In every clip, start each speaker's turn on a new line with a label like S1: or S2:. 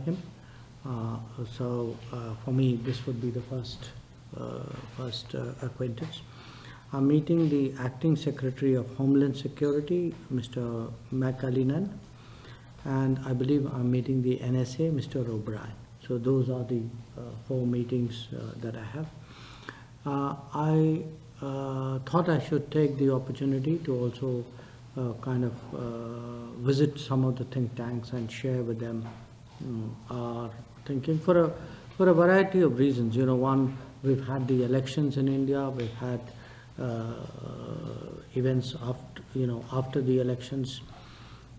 S1: him. For me, this would be the first acquaintance. I'm meeting the Acting Secretary of Homeland Security, Mr. McAleenan, and I believe I'm meeting the NSA, Mr. O'Brien. So those are the four meetings that I have. I thought I should take the opportunity to also visit some of the think tanks and share with them our thinking for a variety of reasons. One, we've had the elections in India, we've had events after the elections.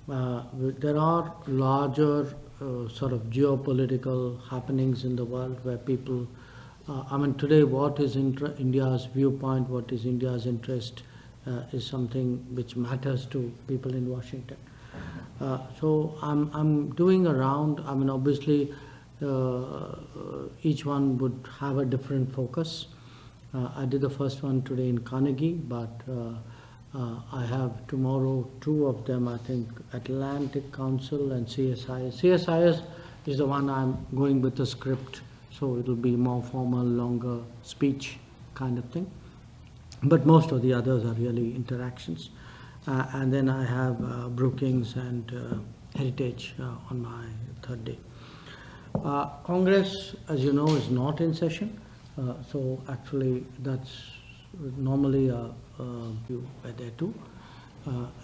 S1: There are larger sort of geopolitical happenings in the world where people, today what is India's viewpoint, what is India's interest is something which matters to people in Washington. So I'm doing a round. Obviously each one would have a different focus. I did the first one today in Carnegie, but I have tomorrow two of them, I think, Atlantic Council and CSIS. CSIS is the one I'm going with the script, so it'll be more formal, longer speech kind of thing. But most of the others are really interactions. And then I have Brookings and Heritage on my third day. Congress, as you know, is not in session. So actually that's normally you were there too.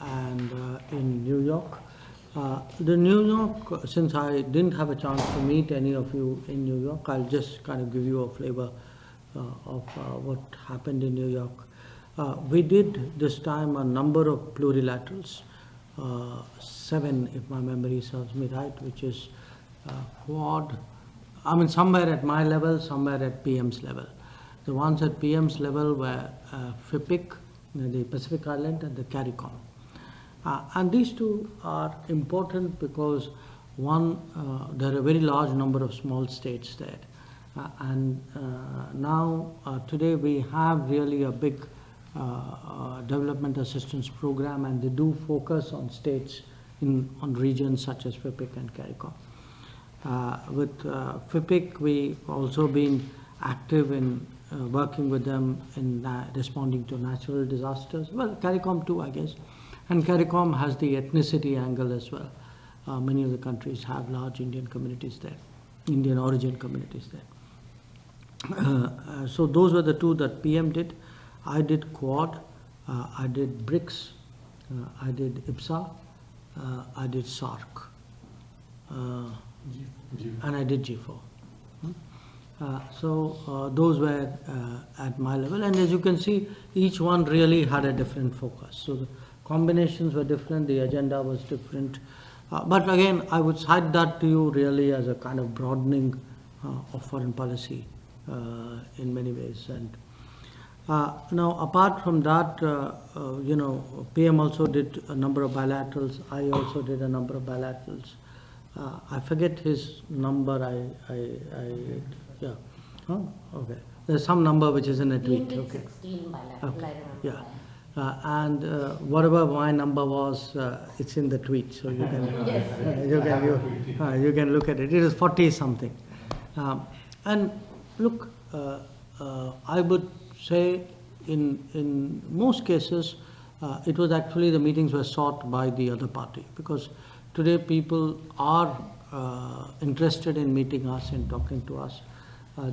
S1: And in New York, since I didn't have a chance to meet any of you in New York, I'll just kind of give you a flavor of what happened in New York. We did this time a number of plurilaterals, 7 if my memory serves me right, which is Quad. Somewhere at my level, somewhere at PM's level. The ones at PM's level were FIPIC, the Pacific Island, and the CARICOM. And these two are important because one, there are a very large number of small states there. Now, today we have really a big development assistance program, and they do focus on states on regions such as FIPIC and CARICOM. With FIPIC, we've also been active in working with them in responding to natural disasters. Well, CARICOM too, I guess. And CARICOM has the ethnicity angle as well. Many of the countries have large Indian communities there, Indian origin communities there. So those were the two that PM did. I did Quad, I did BRICS, I did IPSA, I did SARC. And I did G4. So those were at my level, and as you can see, each one really had a different focus. So the combinations were different, the agenda was different. But again, I would cite that to you really as a kind of broadening of foreign policy in many ways. And now, apart from that, PM also did a number of bilaterals. I also did a number of bilaterals. I forget his number. Yeah. Oh, okay. There's some number which is in a tweet. Okay.
S2: 16 bilateral.
S1: Okay. Yeah. And whatever my number was, it's in the tweet, so you can you can look at it. It is 40 something. And look, I would say in most cases, it was actually the meetings were sought by the other party, because today people are interested in meeting us and talking to us.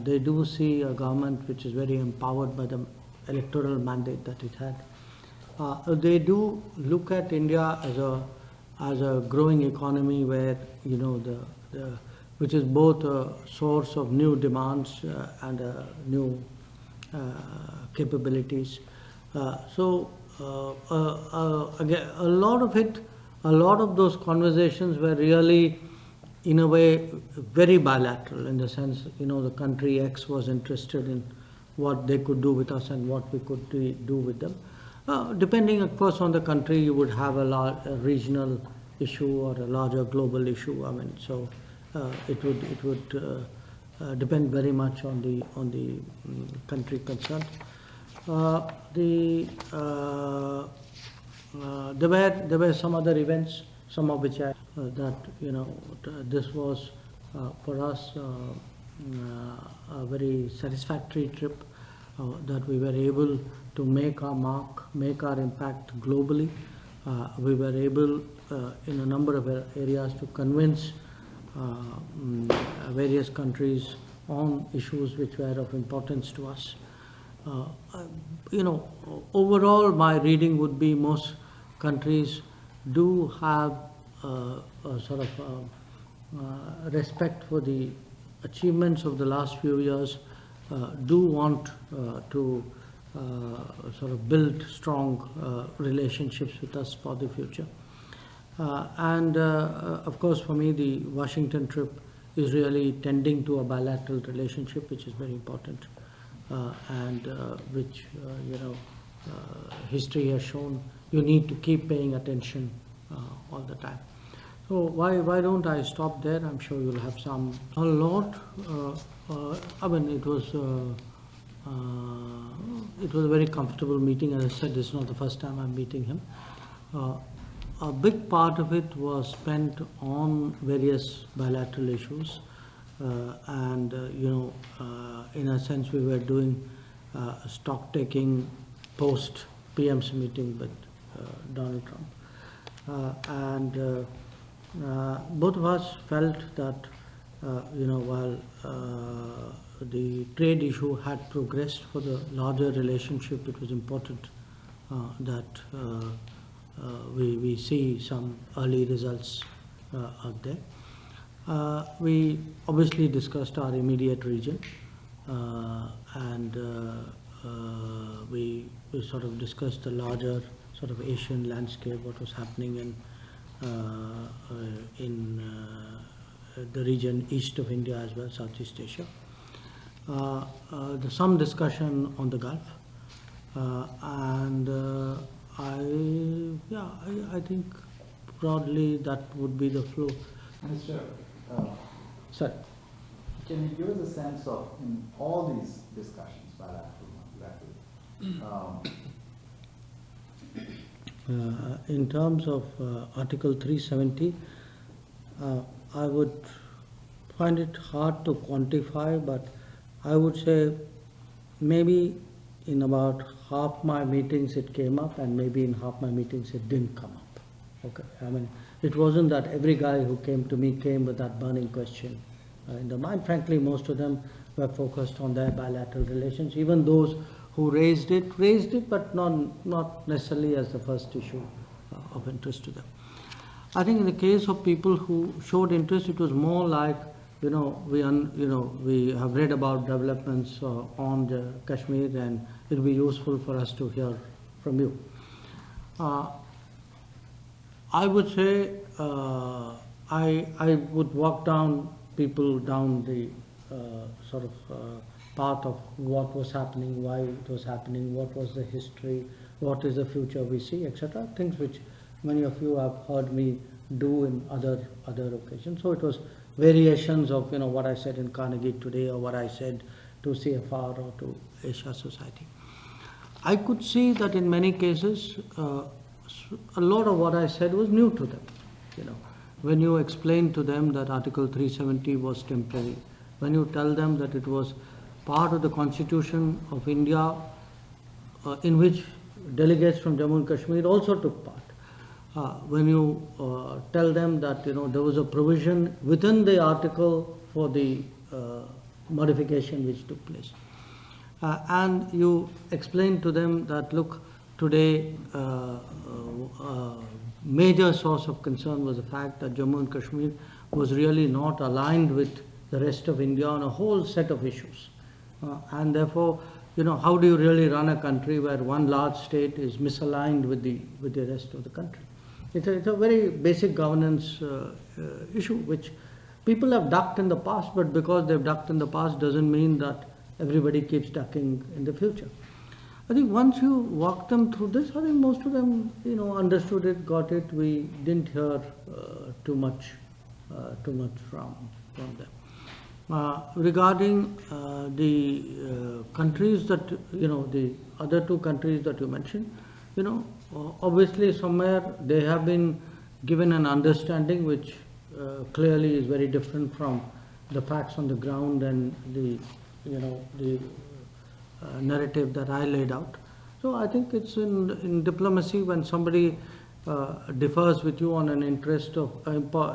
S1: They do see a government which is very empowered by the electoral mandate that it had. They do look at India as a growing economy where which is both a source of new demands and new capabilities. Again, a lot of those conversations were really, in a way, very bilateral, in the sense, the country X was interested in what they could do with us and what we could do with them. Depending, of course, on the country, you would have a regional issue or a larger global issue. So it would depend very much on the country concerned. There were some other events, some of which this was for us a very satisfactory trip, that we were able to make our mark, make our impact globally. We were able in a number of areas to convince various countries on issues which were of importance to us. Overall, my reading would be most countries do have a sort of respect for the achievements of the last few years, do want to sort of build strong relationships with us for the future. And of course, for me, the Washington trip is really tending to a bilateral relationship, which is very important, and which, history has shown you need to keep paying attention all the time. So why don't I stop there? I'm sure you'll have a lot. It was a very comfortable meeting. As I said, this is not the first time I'm meeting him. A big part of it was spent on various bilateral issues, and in a sense, we were doing stock taking post PM's meeting with Donald Trump, and both of us felt that while the trade issue had progressed for the larger relationship, it was important that we see some early results out there. We obviously discussed our immediate region, and we sort of discussed the larger sort of Asian landscape, what was happening in the region east of India as well, Southeast Asia. There's some discussion on the Gulf, and I think broadly that would be the flow.
S2: Mr.
S1: Sir.
S2: Can you give us a sense of, in all these discussions, bilateral,
S1: in terms of Article 370, I would find it hard to quantify, but I would say maybe in about half my meetings it came up, and maybe in half my meetings it didn't come up. Okay, I mean, it wasn't that every guy who came to me came with that burning question in the mind. Frankly, most of them were focused on their bilateral relations. Even those who raised it, but not necessarily as the first issue of interest to them. I think in the case of people who showed interest, it was more like, we have read about developments on the Kashmir, and it'll be useful for us to hear from you. I would say I would walk people down the sort of path of what was happening, why it was happening, what was the history, what is the future we see, etc. Things which many of you have heard me do in other occasions. So it was variations of what I said in Carnegie today, or what I said to CFR or to Asia Society. I could see that in many cases a lot of what I said was new to them. When you explain to them that Article 370 was temporary, when you tell them that it was part of the Constitution of India, in which delegates from Jammu and Kashmir also took part, when you tell them that there was a provision within the article for the modification which took place, and you explain to them that look, today major source of concern was the fact that Jammu and Kashmir was really not aligned with the rest of India on a whole set of issues, and therefore how do you really run a country where one large state is misaligned with the rest of the country? It's a very basic governance issue which people have ducked in the past, but because they've ducked in the past doesn't mean that everybody keeps ducking in the future. I think once you walk them through this, I think most of them understood it, got it. We didn't hear too much from them. Regarding the countries that the other two countries that you mentioned, obviously somewhere they have been given an understanding which clearly is very different from the facts on the ground and the narrative that I laid out. So I think it's in diplomacy when somebody differs with you on an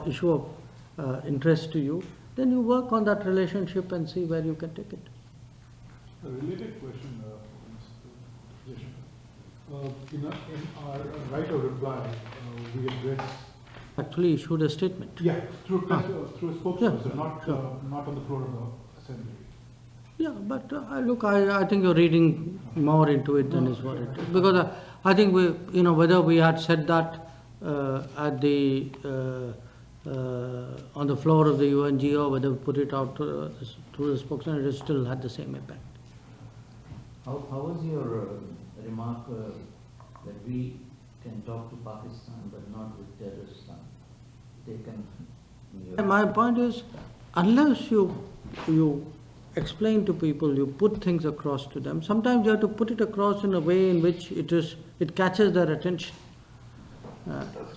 S1: issue of interest to you, then you work on that relationship and see where you can take it.
S3: A related question, Mr. Jaishankar. In our right of reply, we address.
S1: Actually issued a statement.
S3: Yeah, through a spokesperson,
S1: Yeah,
S3: not
S1: sure.
S3: not on the floor of the assembly.
S1: Yeah, but I think you're reading more into it than is what it is. Because I think whether we had said that at the on the floor of the UNGO, whether we put it out through the spokesman, it still had the same impact.
S4: How was your remark that we can talk to Pakistan but not with terrorists? Taken in your...
S1: And my point is, unless you explain to people, you put things across to them, sometimes you have to put it across in a way in which it catches their attention.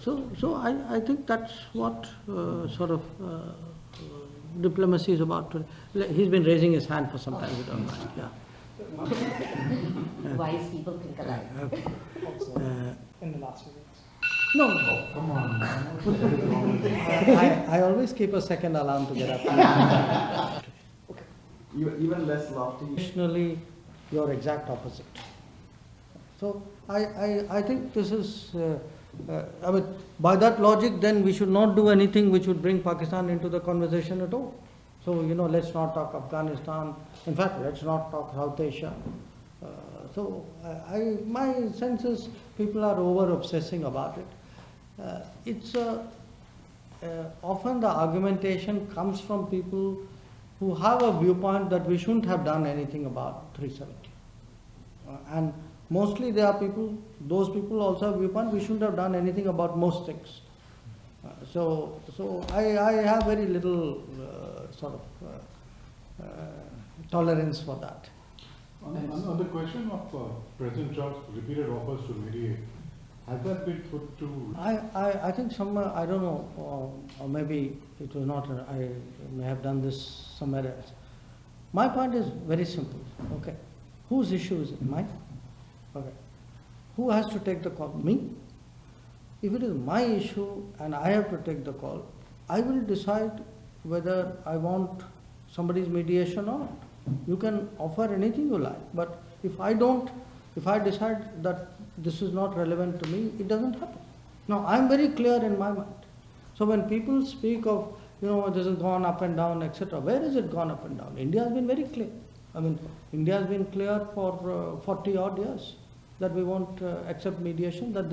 S1: So I think that's what diplomacy is about. He's been raising his hand for some time, we don't mind. Yeah.
S5: Wise people think alike.
S6: In the last few weeks.
S1: No,
S3: Come on.
S1: I always keep a second alarm to get up.
S2: Even less lofty.
S1: Traditionally, you're exact opposite. So I think this is, by that logic, then we should not do anything which would bring Pakistan into the conversation at all. So, let's not talk Afghanistan. In fact, let's not talk South Asia. So my sense is people are over obsessing about it. It's often the argumentation comes from people who have a viewpoint that we shouldn't have done anything about 370. And mostly they are those people also have a viewpoint we shouldn't have done anything about most things. So I have very little tolerance for that.
S3: On the question of President Trump's repeated offers to mediate, has that been put to...
S1: I think somewhere, I don't know, or maybe it was not, I may have done this somewhere else. My point is very simple, okay. Whose issue is it? Mine? Okay. Who has to take the call? Me? If it is my issue and I have to take the call, I will decide whether I want somebody's mediation or not. You can offer anything you like, but if I decide that this is not relevant to me, it doesn't happen. Now, I'm very clear in my mind. So when people speak of, this has gone up and down, etc., where has it gone up and down? India has been very clear. India has been clear for 40 odd years that we won't accept mediation, that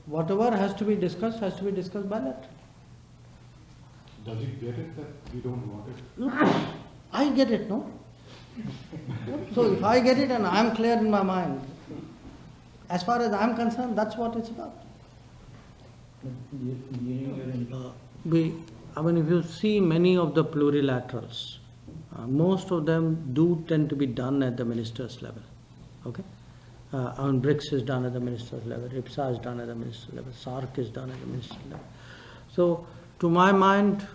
S1: whatever has to be discussed bilaterally.
S3: Does he get it that we don't want it?
S1: Look, I get it, no? So if I get it and I'm clear in my mind, as far as I'm concerned, that's what it's about. If you see many of the plurilaterals, most of them do tend to be done at the ministers' level. Okay? BRICS is done at the ministers' level, IPSA is done at the ministers' level, SARC is done at the ministers' level. So, to my mind,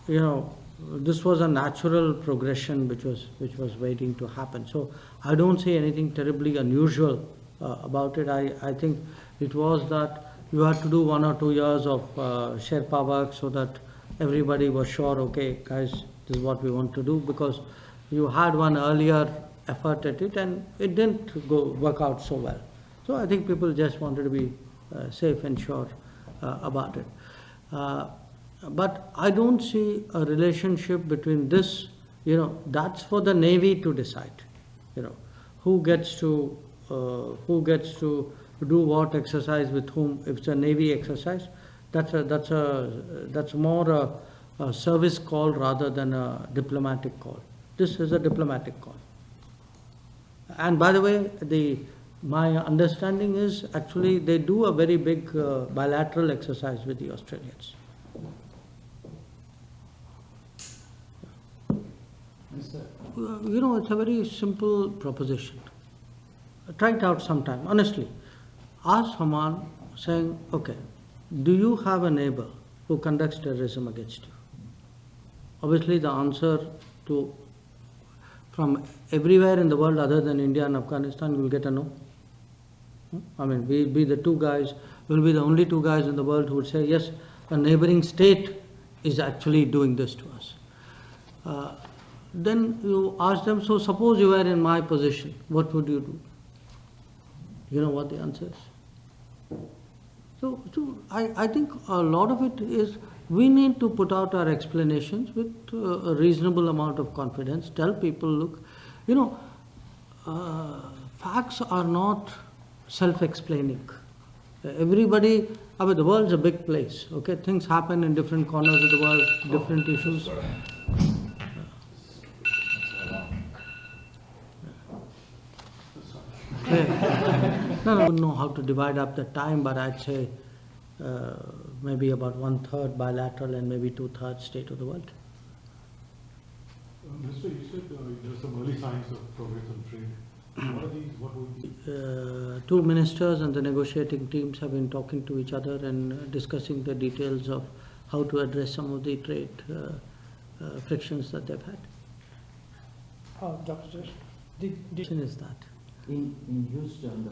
S1: this was a natural progression which was waiting to happen. So I don't see anything terribly unusual about it. I think it was that you had to do 1 or 2 years of Sherpa work so that everybody was sure, okay, guys, this is what we want to do, because you had one earlier effort at it and it didn't work out so well. So I think people just wanted to be safe and sure about it. But I don't see a relationship between this, that's for the Navy to decide, who gets to do what exercise with whom. If it's a Navy exercise, that's more a service call rather than a diplomatic call. This is a diplomatic call. And by the way, my understanding is actually they do a very big bilateral exercise with the Australians. It's a very simple proposition. Try it out sometime, honestly. Ask someone saying, okay, do you have a neighbor who conducts terrorism against you? Obviously, the answer to from everywhere in the world other than India and Afghanistan, you will get a no. I mean, we'll be the only two guys in the world who would say, yes, a neighboring state is actually doing this to us. Then you ask them, so suppose you were in my position, what would you do? You know what the answer is? So I think a lot of it is we need to put out our explanations with a reasonable amount of confidence, tell people, look, facts are not self-explaining. Everybody, I mean, the world's a big place, okay? Things happen in different corners of the world, different issues. Yeah. No, I don't know how to divide up the time, but I'd say maybe about 1/3 bilateral and maybe 2/3 state of the world.
S3: Minister, you said there are some early signs of progress on trade. What are these? What would be?
S1: Two ministers and the negotiating teams have been talking to each other and discussing the details of how to address some of the trade frictions that they've had.
S6: Dr. Jaishankar, did
S1: Question is that.
S4: In Houston, the